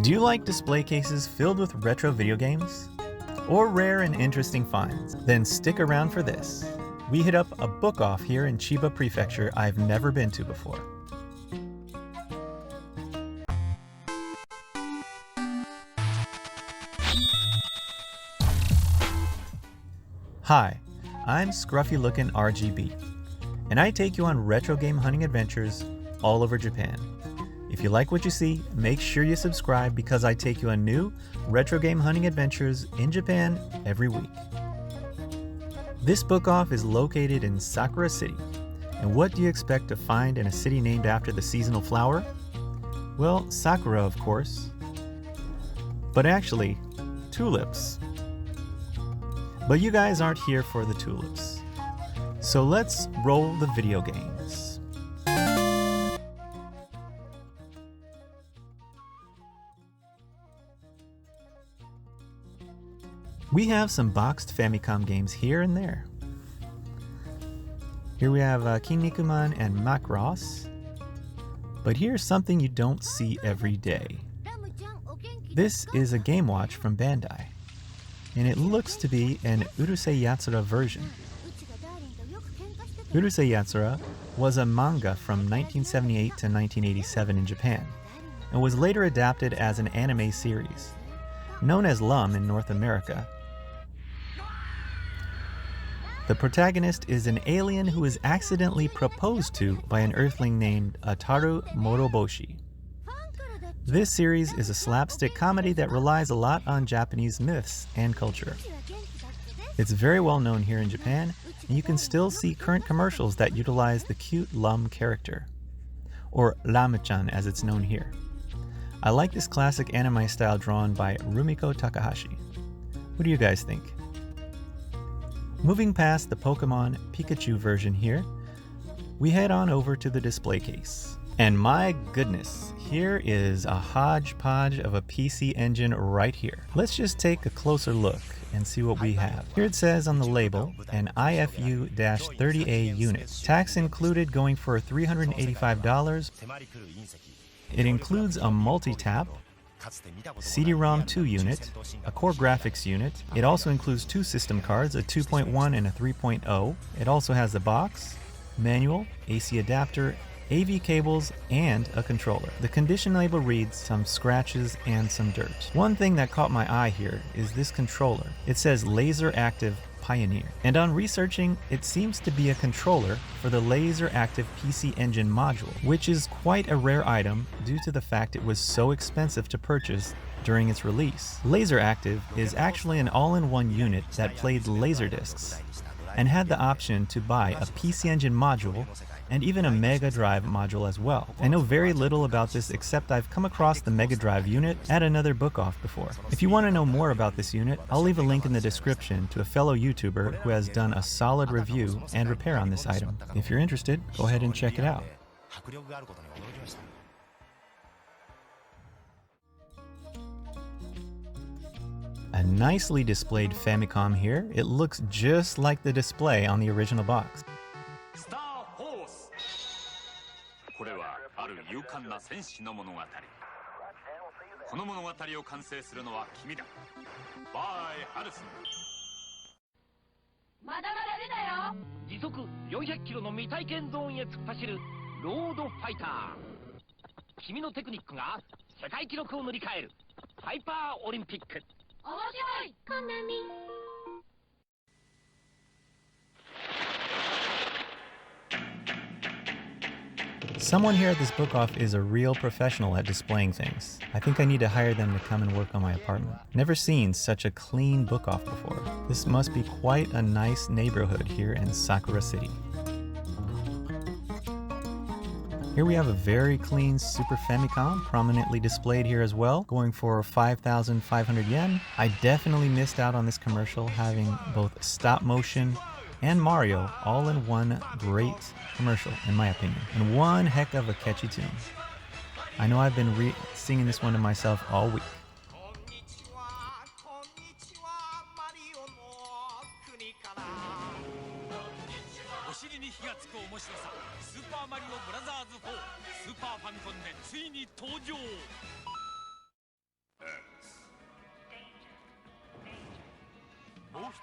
Do you like display cases filled with retro video games? Or rare and interesting finds? Then stick around for this. We hit up a book off here in Chiba prefecture I've never been to before. Hi, I'm scruffy looking RGB, and I take you on retro game hunting adventures all over Japan. If you like what you see, make sure you subscribe because I take you on new retro game hunting adventures in Japan every week. This book off is located in Sakura City. And what do you expect to find in a city named after the seasonal flower? Well, Sakura, of course. But actually, tulips. But you guys aren't here for the tulips. So let's roll the video games. We have some boxed Famicom games here and there. Here we have Kinnikuman and Macross. But here's something you don't see every day. This is a Game Watch from Bandai, and it looks to be an Urusei Yatsura version. Urusei Yatsura was a manga from 1978 to 1987 in Japan, and was later adapted as an anime series, known as Lum in North America. The protagonist is an alien who is accidentally proposed to by an earthling named Ataru Moroboshi. This series is a slapstick comedy that relies a lot on Japanese myths and culture. It's very well known here in Japan, and you can still see current commercials that utilize the cute Lum character, or Lam-chan as it's known here. I like this classic anime style drawn by Rumiko Takahashi. What do you guys think? Moving past the Pokemon Pikachu version here, we head on over to the display case. And my goodness, here is a hodgepodge of a PC engine right here. Let's just take a closer look and see what we have. Here it says on the label, an IFU-30A unit. Tax included going for $385. It includes a multi-tap, CD-ROM 2 unit, a core graphics unit. It also includes two system cards, a 2.1 and a 3.0. It also has the box, manual, AC adapter, AV cables, and a controller. The condition label reads some scratches and some dirt. One thing that caught my eye here is this controller. It says Laser Active Pioneer. And on researching, it seems to be a controller for the Laser Active PC Engine module, which is quite a rare item due to the fact it was so expensive to purchase during its release. Laser Active is actually an all-in-one unit that played Laserdiscs and had the option to buy a PC Engine module and even a Mega Drive module as well. I know very little about this except I've come across the Mega Drive unit at another book off before. If you want to know more about this unit, I'll leave a link in the description to a fellow YouTuber who has done a solid review and repair on this item. If you're interested, go ahead and check it out. A nicely displayed Famicom here. It looks just like the display on the original box. Someone here at this book off is a real professional at displaying things. I think I need to hire them to come and work on my apartment. Never seen such a clean book off before. This must be quite a nice neighborhood here in Sakura City. Here we have a very clean Super Famicom prominently displayed here as well, going for 5,500 yen. I definitely missed out on this commercial having both stop motion and Mario all in one great commercial, in my opinion. And one heck of a catchy tune. I know I've been singing this one to myself all week.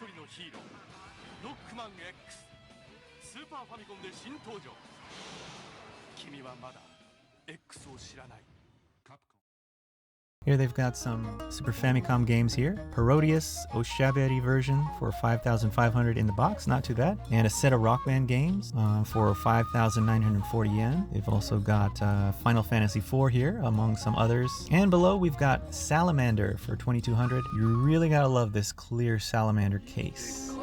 のヒーローロックマン X スーパーファミコンで新登場君はまだ X を知らない Here they've got some Super Famicom games here. Parodius Oshaberi version for 5,500 in the box, not too bad. And a set of Rock Band games for 5,940 yen. They've also got Final Fantasy IV here, among some others. And below we've got Salamander for 2,200. You really gotta love this clear Salamander case.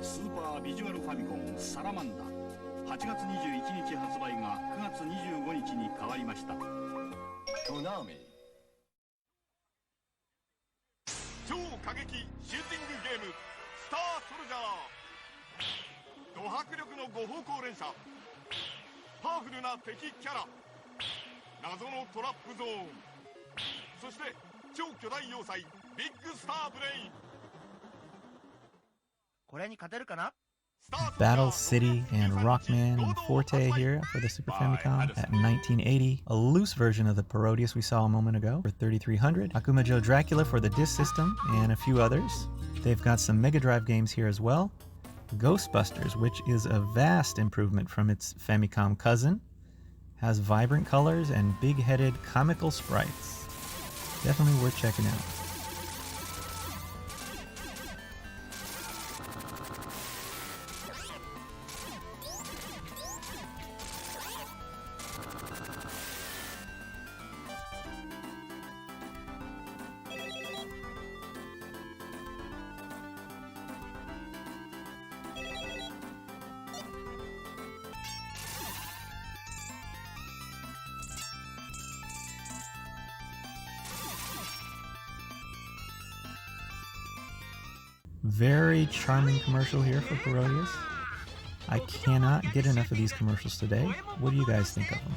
Super Visual Famicom Salamander 8月21日発売が9月25日に変わりました。トナミ超過激シューティングゲームスターソルジャード迫力の5方向連射パワフルな敵キャラ謎のトラップゾーンそして超巨大要塞ビッグスターブレインこれに勝てるかな Battle City and Rockman and Forte here for the Super Famicom at 1980. A loose version of the Parodius we saw a moment ago for 3,300. Akumajo Dracula for the disc system and a few others. They've got some Mega Drive games here as well. Ghostbusters, which is a vast improvement from its Famicom cousin, has vibrant colors and big-headed comical sprites. Definitely worth checking out. Very charming commercial here for Parodius. I cannot get enough of these commercials today. What do you guys think of them?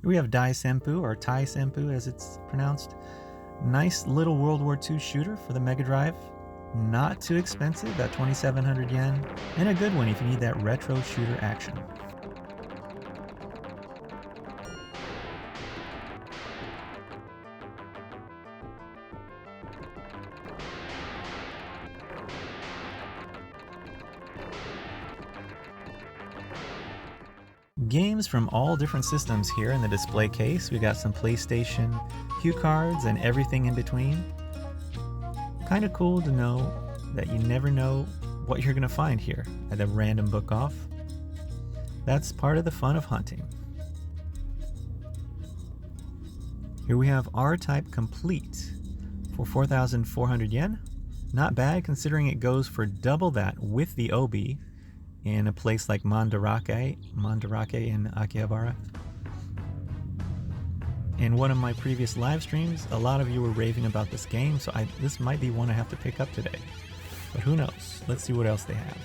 We have Dai Senpu, or Tai Senpu as it's pronounced. Nice little World War II shooter for the Mega Drive. Not too expensive at 2,700 yen. And a good one if you need that retro shooter action. Games from all different systems here in the display case. We got some PlayStation cue cards and everything in between. Kind of cool to know that you never know what you're gonna find here at a random book off. That's part of the fun of hunting. Here we have R-Type Complete for 4,400 yen. Not bad considering it goes for double that with the Obi in a place like Mandarake in Akihabara. In one of my previous live streams, a lot of you were raving about this game, so this might be one I have to pick up today. But who knows? Let's see what else they have.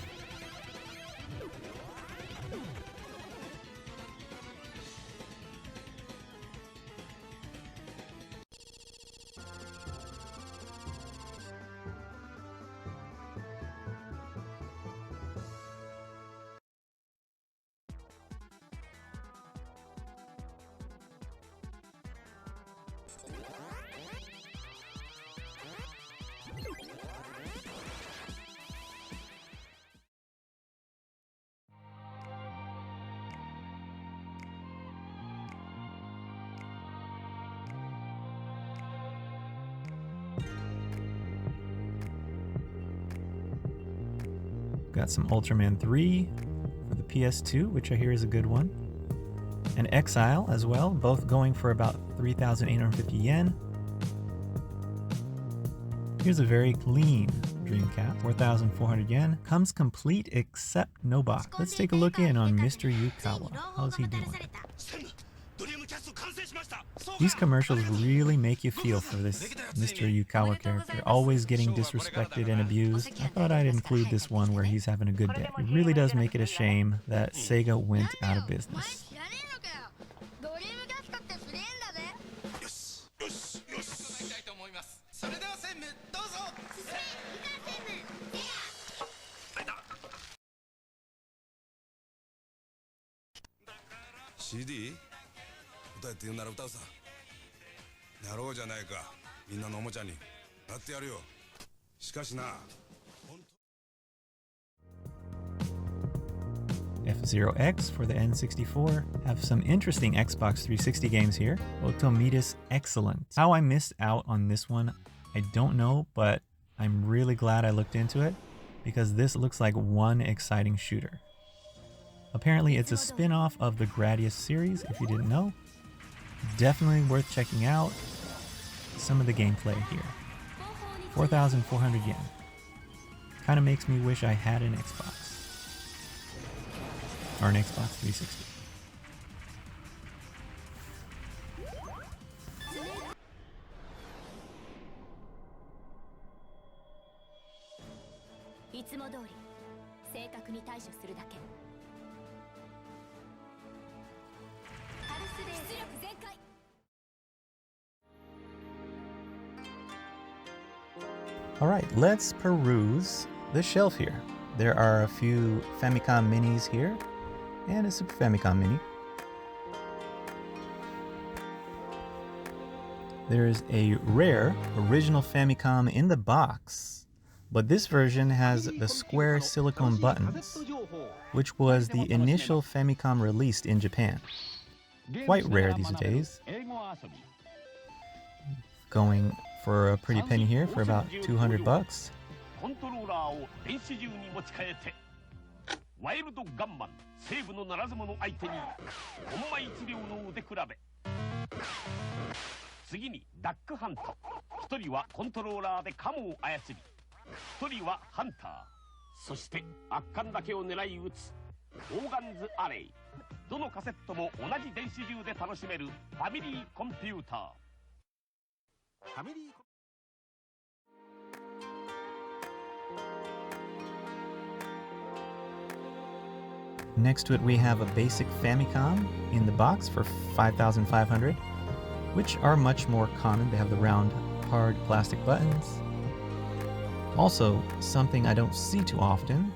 Got some Ultraman 3 for the PS2, which I hear is a good one. And Exile as well, both going for about 3,850 yen. Here's a very clean Dreamcast, 4,400 yen. Comes complete except no box. Let's take a look in on Mr. Yukawa. How's he doing? These commercials really make you feel for this Mr. Yukawa character, always getting disrespected and abused. I thought I'd include this one where he's having a good day. It really does make it a shame that Sega went out of business. CD? 歌えって言うなら歌うさ。やろうじゃないか。みんなのおもちゃになってやるよ。しかしな。F-Zero X for the N64. Have some interesting Xbox 360 games here. Otometis Excellent. How I missed out on this one, I don't know, but I'm really glad I looked into it because this looks like one exciting shooter. Apparently it's a spin-off of the Gradius series, if you didn't know. Definitely worth checking out some of the gameplay here. 4,400 yen. Kind of makes me wish I had an Xbox. Or an Xbox 360. Alright, let's peruse the shelf here. There are a few Famicom Minis here, and a Super Famicom Mini. There's a rare original Famicom in the box, but this version has the square silicone buttons, which was the initial Famicom released in Japan. Quite rare these days. Going for a pretty penny here for about 200 bucks. ワイルドガンマン西部のならず者相手にコンマ一両の腕比べ。次にダックハント。一人はコントローラーでカモを操り、一人はハンター。そして圧巻だけを狙い撃つオーガンズアレイ。どのカセットも同じ電子銃で楽しめるファミリーコンピューター。Next to it we have a basic Famicom in the box for 5,500, which are much more common. They have the round, hard plastic buttons. Also, something I don't see too often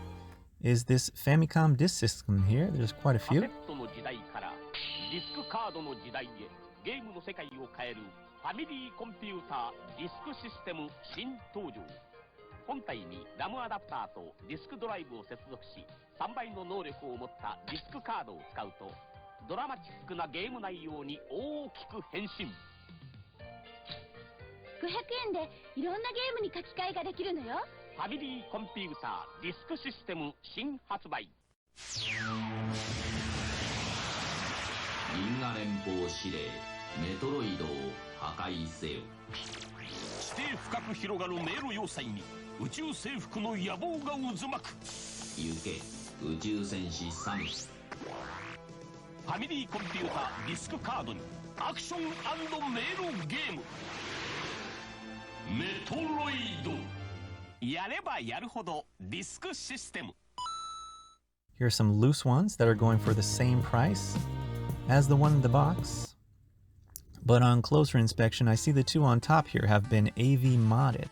is this Famicom disk system here. There's quite a few. 本体にラムアダプターとディスクドライブを接続し、3倍の能力を持ったディスクカードを使うと、ドラマチックなゲーム内容に大きく変身。500円でいろんなゲームに書き換えができるのよ。ファミリーコンピューターディスクシステム新発売。銀河連邦司令メトロイドを破壊せよ。地底深く広がる迷路要塞に宇宙征服の野望が渦巻く。行け宇宙戦士サム。ファミリーコンピューターディスクカードにアクション&迷路ゲームメトロイド。やればやるほどディスクシステム。 Here are some loose ones that are going for the same price as the one in the box. But on closer inspection, I see the two on top here have been AV modded.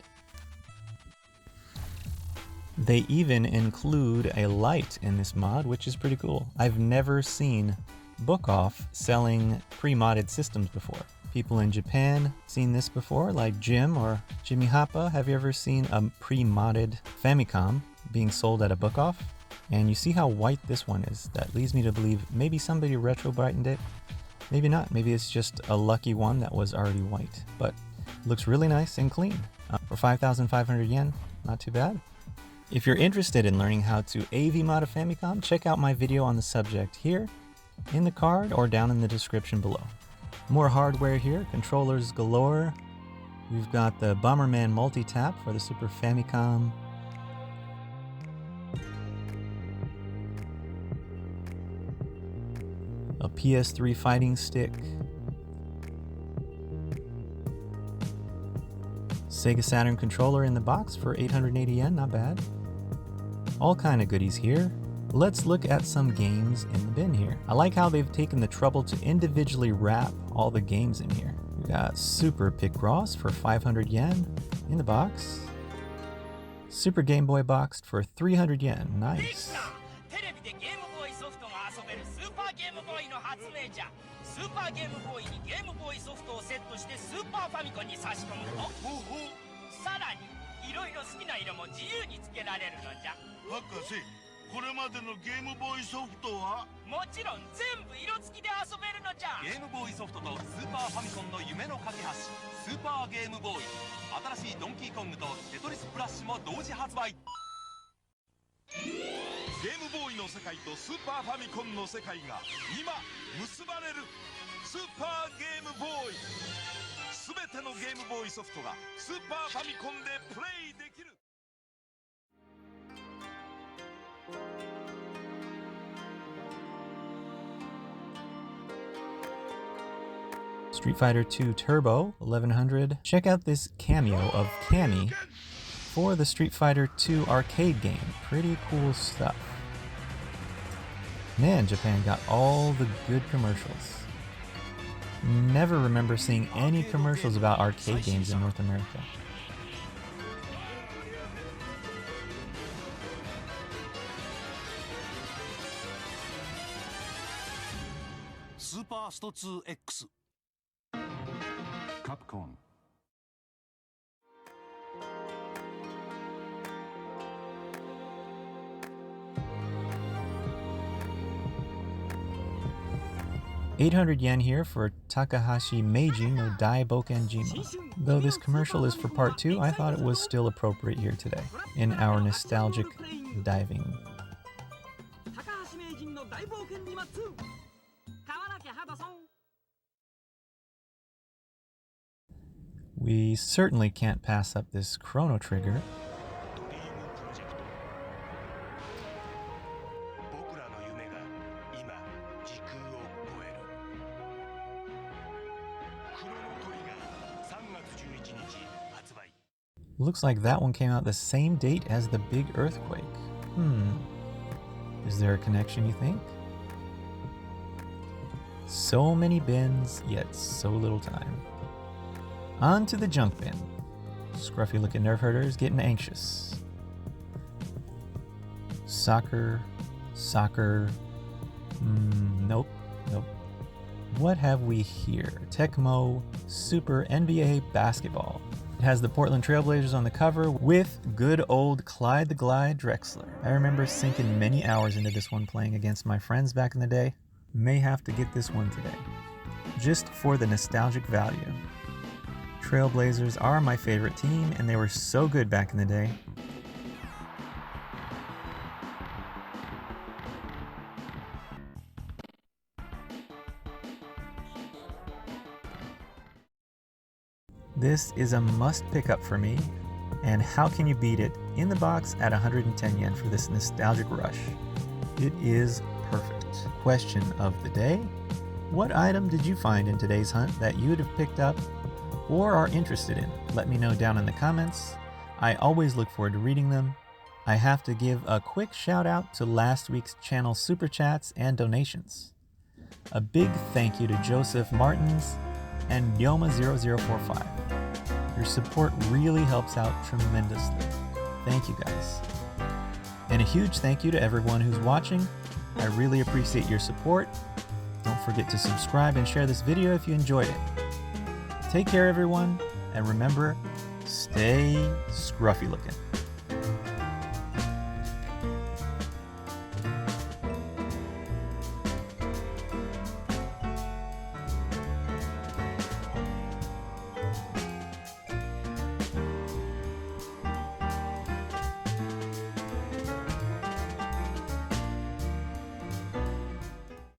They even include a light in this mod, which is pretty cool. I've never seen Book Off selling pre-modded systems before. People in Japan seen this before, like Jim or Jimmy Happa. Have you ever seen a pre-modded Famicom being sold at a Book Off? And you see how white this one is. That leads me to believe maybe somebody retro brightened it. Maybe not. Maybe it's just a lucky one that was already white. But looks really nice and clean. For 5,500 yen, not too bad. If you're interested in learning how to AV mod a Famicom, check out my video on the subject here, in the card, or down in the description below. More hardware here, controllers galore. We've got the Bomberman multi-tap for the Super Famicom. A PS3 fighting stick. Sega Saturn controller in the box for 880 yen, not bad. All kind of goodies here. Let's look at some games in the bin here. I like how they've taken the trouble to individually wrap all the games in here. We got Super Picross for 500 yen in the box. Super Game Boy boxed for 300 yen, nice. 明じゃ。スーパーゲームボーイにゲームボーイソフトをセットしてスーパーファミコンに差し込むと、さらにいろいろ好きな色も自由につけられるのじゃ。博士、これまでのゲームボーイソフトは？もちろん全部色付きで遊べるのじゃ。ゲームボーイソフトとスーパーファミコンの夢の架け橋、スーパーゲームボーイ。新しいドンキーコングとテトリスプラッシュも同時発売。ゲームボーイの世界とスーパーファミコンの世界が今結ばれる。スーパーゲームボーイ、すべてのゲームボーイソフトがスーパーファミコンでプレイできる。Street Fighter 2 Turbo 1100. Check out this cameo of Cammy for the Street Fighter 2 arcade game. Pretty cool stuff. Man, Japan got all the good commercials. Never remember seeing any commercials about arcade games in North America. Super Sto 2X Capcom. yen here for Takahashi Meiji no Daibokenjima. Though this commercial is for part 2, I thought it was still appropriate here today, in our nostalgic diving. We certainly can't pass up this Chrono Trigger. Looks like that one came out the same date as the big earthquake. Is there a connection, you think? So many bins, yet so little time. On to the junk bin. Scruffy looking nerf herders getting anxious. Soccer. Nope. What have we here? Tecmo Super NBA Basketball. It has the Portland Trailblazers on the cover with good old Clyde the Glide Drexler. I remember sinking many hours into this one playing against my friends back in the day. May have to get this one today, just for the nostalgic value. Trailblazers are my favorite team, and they were so good back in the day. This is a must pick up for me, and how can you beat it in the box at 110 yen for this nostalgic rush? It is perfect. Question of the day: what item did you find in today's hunt that you would have picked up or are interested in? Let me know down in the comments. I always look forward to reading them. I have to give a quick shout out to last week's channel super chats and donations. A big thank you to Joseph Martinz and Yoma0045. Your support really helps out tremendously. Thank you guys. And a huge thank you to everyone who's watching. I really appreciate your support. Don't forget to subscribe and share this video if you enjoyed it. Take care everyone, and remember, stay scruffy looking.